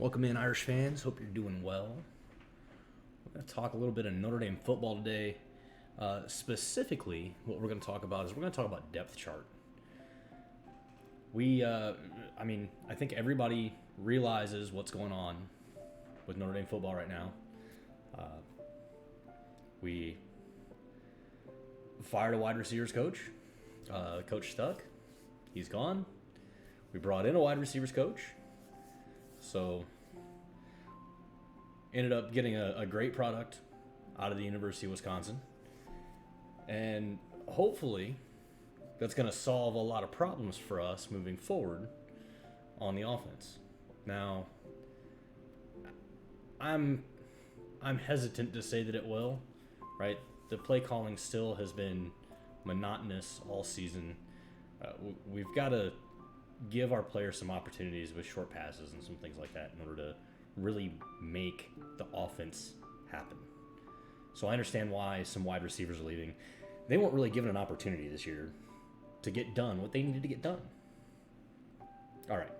Welcome in, Irish fans. Hope you're doing well. We're going to talk a little bit of Notre Dame football today. Specifically, what we're going to talk about is we're going to talk about depth chart. I think everybody realizes what's going on with Notre Dame football right now. We fired a wide receivers coach, Coach Stuck. He's gone. We brought in a wide receivers coach. So, ended up getting a great product out of the University of Wisconsin. And hopefully, that's going to solve a lot of problems for us moving forward on the offense. Now, I'm hesitant to say that it will, right? The play calling still has been monotonous all season. We've got to give our players some opportunities with short passes and some things like that in order to really make the offense happen. So I understand why some wide receivers are leaving. They weren't really given an opportunity this year to get done what they needed to get done. All right.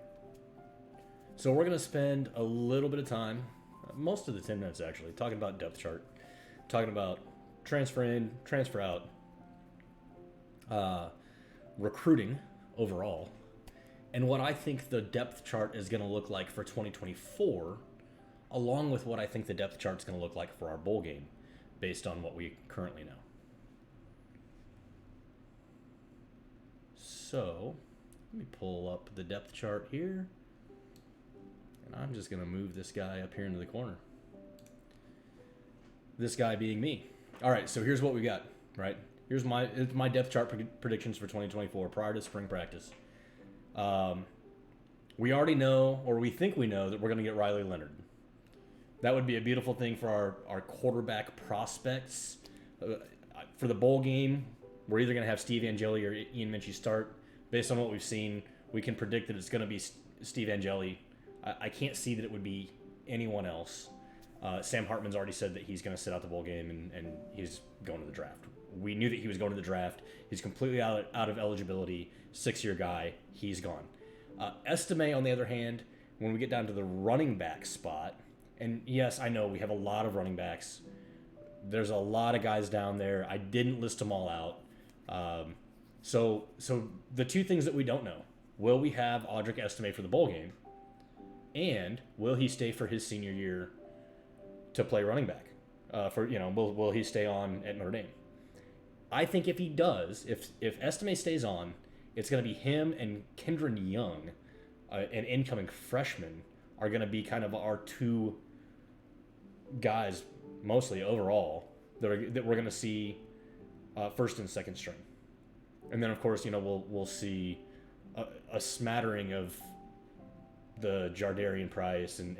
So we're going to spend a little bit of time, most of the 10 minutes actually, talking about depth chart, talking about transfer in, transfer out, recruiting overall, and what I think the depth chart is going to look like for 2024, along with what I think the depth chart is going to look like for our bowl game, based on what we currently know. So, let me pull up the depth chart here, and I'm just going to move this guy up here into the corner. This guy being me. All right, so here's what we got, right? Here's my depth chart predictions for 2024 prior to spring practice. We already know, or we think we know, that we're going to get Riley Leonard. That would be a beautiful thing for our quarterback prospects. For the bowl game, we're either going to have Steve Angeli or Ian Minchie start. Based on what we've seen, we can predict that it's going to be Steve Angeli. I can't see that it would be anyone else. Sam Hartman's already said that he's going to sit out the bowl game and he's going to the draft. We knew that he was going to the draft. He's completely out of eligibility. 6-year guy. He's gone. Estime, on the other hand, when we get down to the running back spot, and yes, I know we have a lot of running backs. There's a lot of guys down there. I didn't list them all out. So the two things that we don't know: will we have Audric Estime for the bowl game, and will he stay for his senior year to play running back? Will he stay on at Notre Dame? I think if he does, if Estime stays on, it's going to be him and Kendron Young, an incoming freshman, are going to be kind of our two guys, mostly overall, that we're going to see first and second string. And then, of course, we'll see a smattering of the Jardarian Price and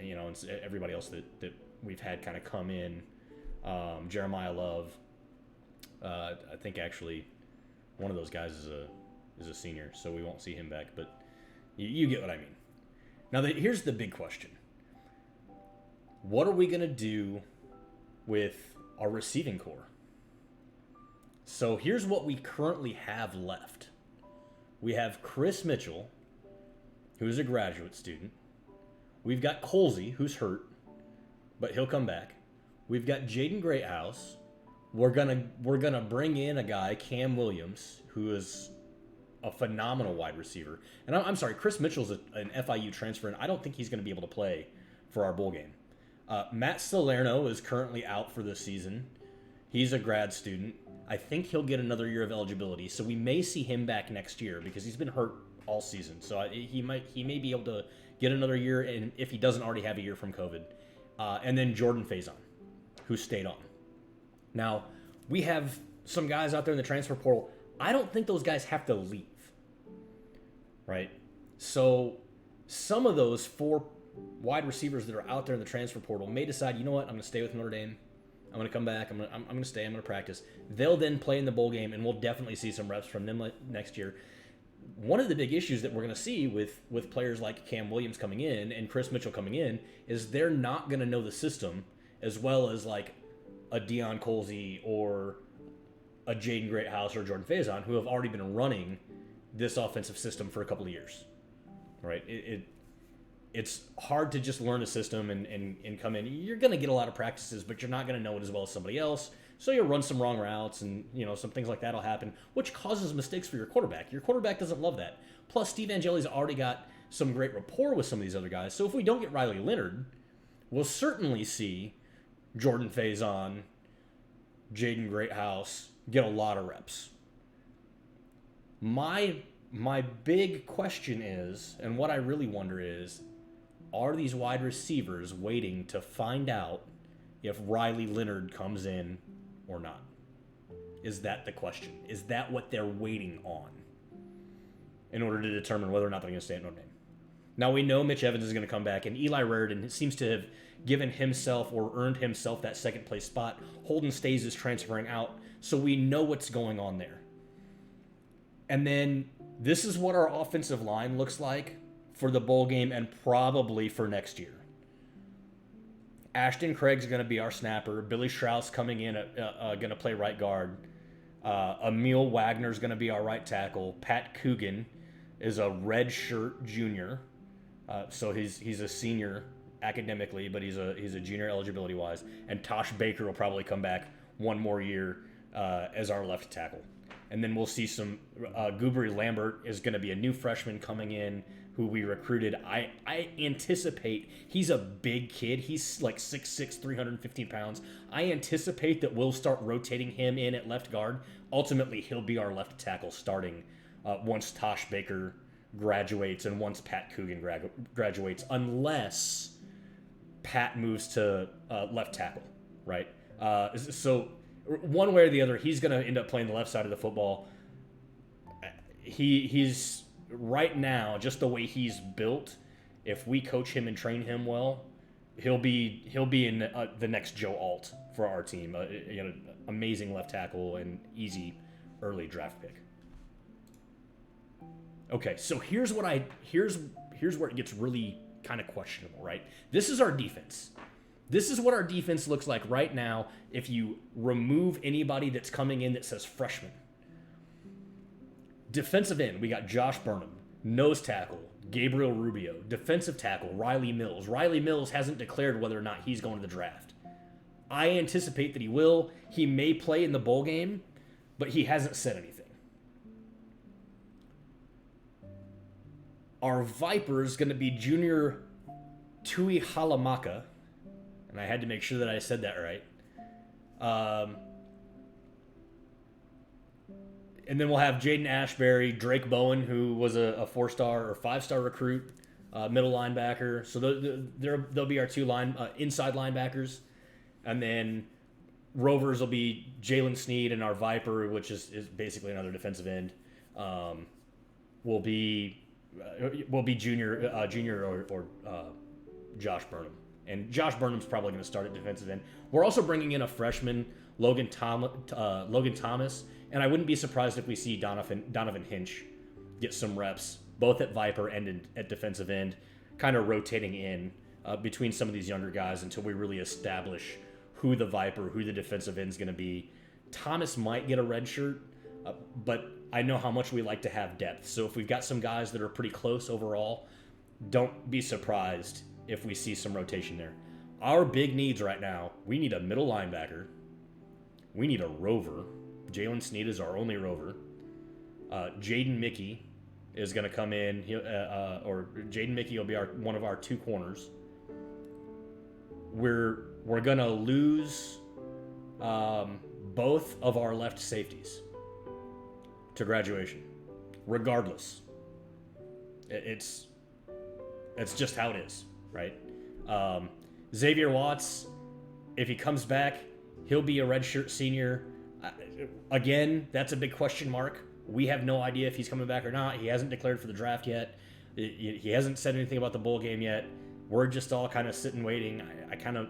everybody else that we've had kind of come in. Jeremiah Love. I think actually one of those guys is a senior, so we won't see him back. But you get what I mean. Now, here's the big question. What are we going to do with our receiving core? So here's what we currently have left. We have Chris Mitchell, who is a graduate student. We've got Colsey, who's hurt, but he'll come back. We've got Jaden Greathouse. We're gonna bring in a guy, Cam Williams, who is a phenomenal wide receiver. And I'm sorry, Chris Mitchell's an FIU transfer, and I don't think he's going to be able to play for our bowl game. Matt Salerno is currently out for this season. He's a grad student. I think he'll get another year of eligibility, so we may see him back next year because he's been hurt all season. So he may be able to get another year, and if he doesn't already have a year from COVID. And then Jordan Faison, who stayed on. Now, we have some guys out there in the transfer portal. I don't think those guys have to leave, right? So some of those 4 wide receivers that are out there in the transfer portal may decide, you know what, I'm going to stay with Notre Dame. I'm going to come back. I'm going to stay. I'm going to practice. They'll then play in the bowl game, and we'll definitely see some reps from them next year. One of the big issues that we're going to see with players like Cam Williams coming in and Chris Mitchell coming in is they're not going to know the system as well as like a Deion Colsey or a Jaden Greathouse or Jordan Faison, who have already been running this offensive system for a couple of years, right? it's hard to just learn a system and come in. You're going to get a lot of practices, but you're not going to know it as well as somebody else. So you'll run some wrong routes, and some things like that will happen, which causes mistakes for your quarterback. Your quarterback doesn't love that. Plus, Steve Angeli's already got some great rapport with some of these other guys. So if we don't get Riley Leonard, we'll certainly see Jordan Faison, Jaden Greathouse get a lot of reps. My big question is, and what I really wonder is, are these wide receivers waiting to find out if Riley Leonard comes in or not? Is that the question? Is that what they're waiting on in order to determine whether or not they're going to stay at Notre Dame? Now, we know Mitch Evans is going to come back, and Eli Raridon seems to have given himself or earned himself that second place spot. Holden Stays is transferring out, so we know what's going on there. And then this is what our offensive line looks like for the bowl game and probably for next year. Ashton Craig's going to be our snapper. Billy Strauss coming in, going to play right guard. Emil Wagner's going to be our right tackle. Pat Coogan is a redshirt junior. So he's a senior academically, but he's a junior eligibility wise. And Tosh Baker will probably come back one more year as our left tackle. And then we'll see some Gubri Lambert is going to be a new freshman coming in who we recruited. I anticipate he's a big kid. He's like 6'6", 315 pounds. I anticipate that we'll start rotating him in at left guard. Ultimately, he'll be our left tackle starting once Tosh Baker graduates and once Pat Coogan graduates, unless Pat moves to left tackle, right? So one way or the other, he's going to end up playing the left side of the football. He's right now, just the way he's built, if we coach him and train him well, he'll be in the next Joe Alt for our team. Amazing left tackle and easy early draft pick. Okay, so here's where it gets really kind of questionable, right? This is our defense. This is what our defense looks like right now if you remove anybody that's coming in that says freshman. Defensive end, we got Josh Burnham. Nose tackle, Gabriel Rubio. Defensive tackle, Riley Mills. Riley Mills hasn't declared whether or not he's going to the draft. I anticipate that he will. He may play in the bowl game, but he hasn't said anything. Our Viper is going to be junior Tui Halamaka. And I had to make sure that I said that right. And then we'll have Jaden Ashbury, Drake Bowen, who was a 4-star or 5-star recruit, middle linebacker. So they'll be our two inside linebackers. And then Rovers will be Jalen Sneed, and our Viper, which is basically another defensive end, will be junior or Josh Burnham. And Josh Burnham's probably going to start at defensive end. We're also bringing in a freshman, Logan Thomas, and I wouldn't be surprised if we see Donovan Hinch get some reps, both at Viper and at defensive end, kind of rotating in between some of these younger guys until we really establish who the Viper, who the defensive end is going to be. Thomas might get a red shirt, but I know how much we like to have depth. So if we've got some guys that are pretty close overall, don't be surprised if we see some rotation there. Our big needs right now, we need a middle linebacker. We need a rover. Jalen Sneed is our only rover. Jaden Mickey is going to come in, or Jaden Mickey will be one of our two corners. We're going to lose both of our left safeties to graduation, regardless. It's just how it is, right? Xavier Watts, if he comes back, he'll be a redshirt senior. Again, that's a big question mark. We have no idea if he's coming back or not. He hasn't declared for the draft yet. He hasn't said anything about the bowl game yet. We're just all kind of sitting waiting. I kind of,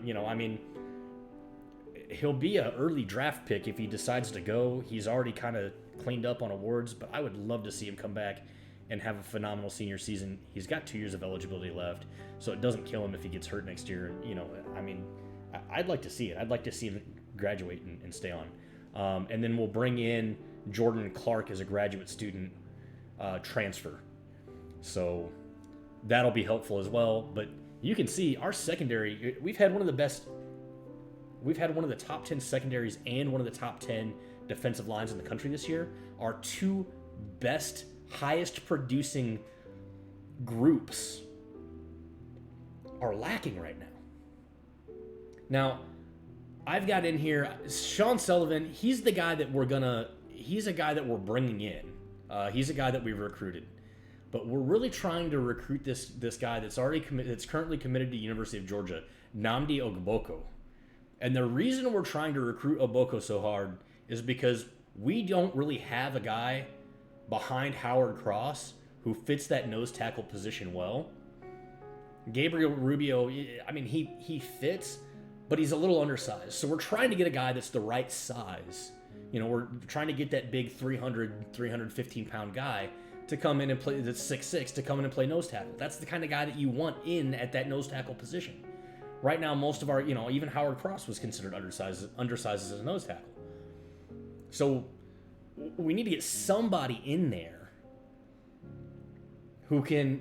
he'll be an early draft pick if he decides to go. He's already kind of cleaned up on awards, but I would love to see him come back and have a phenomenal senior season. He's got 2 years of eligibility left, so it doesn't kill him if he gets hurt next year. I'd like to see it. I'd like to see him graduate and stay on. And then we'll bring in Jordan Clark as a graduate student transfer. So that'll be helpful as well. But you can see our secondary, we've had one of the top 10 secondaries and one of the top 10 defensive lines in the country this year. Our two best, highest producing groups are lacking right now. Now, I've got in here Sean Sullivan. He's a guy that we're bringing in. He's a guy that we've recruited. But we're really trying to recruit this guy that's currently committed to University of Georgia, Nnamdi Ogboko. And the reason we're trying to recruit Ogboko so hard is because we don't really have a guy behind Howard Cross who fits that nose tackle position well. Gabriel Rubio, I mean, he fits, but he's a little undersized. So we're trying to get a guy that's the right size. You know, we're trying to get that big 315 pound guy to come in and play, that's 6'6", to come in and play nose tackle. That's the kind of guy that you want in at that nose tackle position. Right now, most of our, even Howard Cross was considered undersized as a nose tackle. So we need to get somebody in there who can,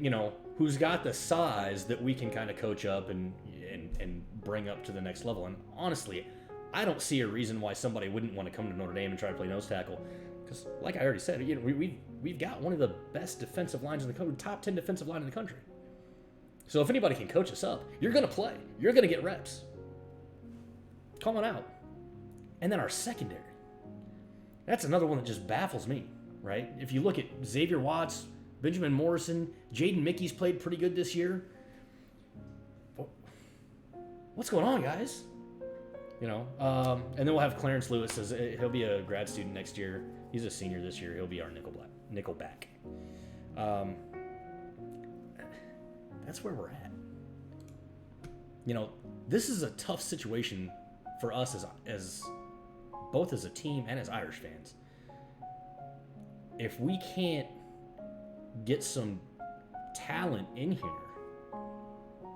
who's got the size that we can kind of coach up and bring up to the next level. And honestly, I don't see a reason why somebody wouldn't want to come to Notre Dame and try to play nose tackle. Because, like I already said, we've got one of the best defensive lines in the country, top 10 defensive line in the country. So if anybody can coach us up, you're going to play. You're going to get reps. Call it out. And then our secondary. That's another one that just baffles me, right? If you look at Xavier Watts, Benjamin Morrison, Jaden Mickey's played pretty good this year. What's going on, guys? And then we'll have Clarence Lewis. He'll be a grad student next year. He's a senior this year. He'll be our nickel back. That's where we're at. This is a tough situation for us as both as a team and as Irish fans. If we can't get some talent in here,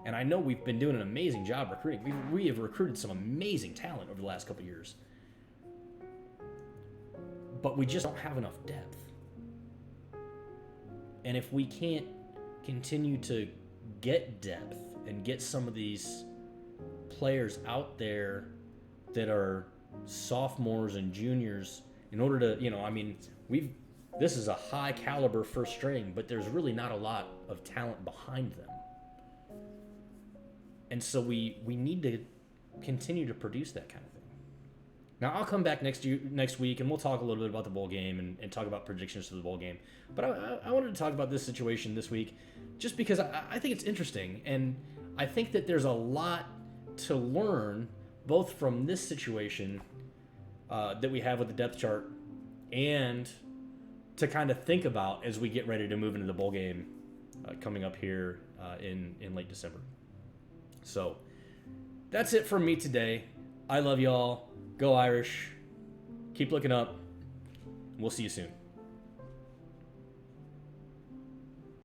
and I know we've been doing an amazing job recruiting. We have recruited some amazing talent over the last couple of years. But we just don't have enough depth. And if we can't continue to get depth and get some of these players out there that are sophomores and juniors in order to, this is a high caliber first string, but there's really not a lot of talent behind them. And so we need to continue to produce that kind of thing. Now, I'll come back next week, and we'll talk a little bit about the bowl game and talk about predictions for the bowl game. But I wanted to talk about this situation this week just because I think it's interesting. And I think that there's a lot to learn both from this situation that we have with the depth chart and to kind of think about as we get ready to move into the bowl game coming up here in late December. So that's it from me today. I love y'all. Go Irish. Keep looking up. We'll see you soon.